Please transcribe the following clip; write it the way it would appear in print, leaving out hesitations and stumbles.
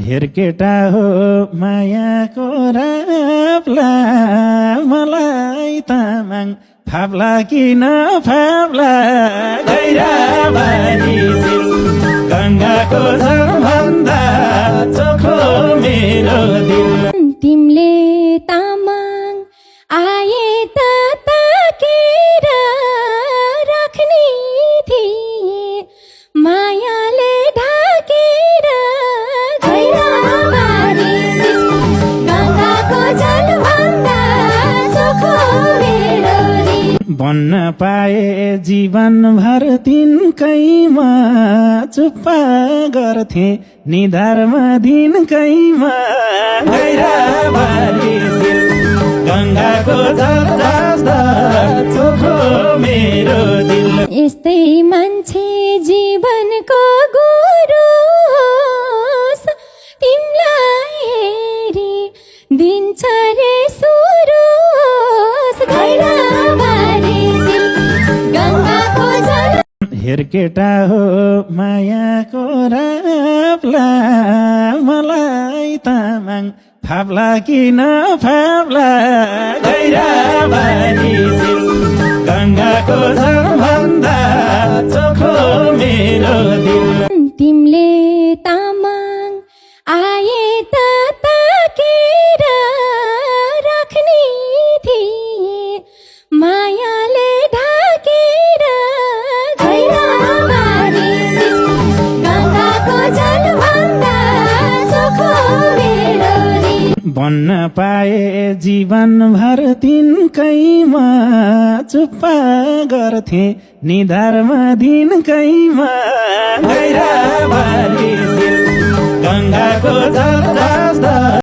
हेरकेटा हो मायाको राप्ला मलाई तामाङ फाप्ला किन फाप्ला गैराबारी दिल गङ्गाको जलभन्दा चोखो मेरो दिल। तिमीले तामाङ आए त ताकेर राख्ने थिए मायाले ढाकेर गैराबारी दिल गङ्गाको जलभन्दा चोखो मेरो दिल। बन्न पाए जीवनभर तिनकैमा चुप्पा गर्थे निधारमा दिनकैमा गैराबारी दिल गङ्गाको जल जस्ता चोखो मेरो दिल। यस्तै मान्छे जीवनको गुरु तिमीलाई हेरी दिन्छ रे सुरुस गैराबारी दिल गङ्गाको जल। हेरकेटा हो मायाको राप्ला मलाई तामाङ फाप्ला किन फाप्ला गैराबारी दिल गङ्गाको जलभन्दा चोखो मेरो दिल। तिमीले तामाङ आए त ताकेर राख्ने थिए मायाले ढाकेर गैराबारी दिल गङ्गाको जलभन्दा चोखो मेरो दिल। बन्न पाए जीवनभर तिनकैमा चुप्पा गर्थे निधारमा दिनकैमा गैराबारी दिल गङ्गाको जल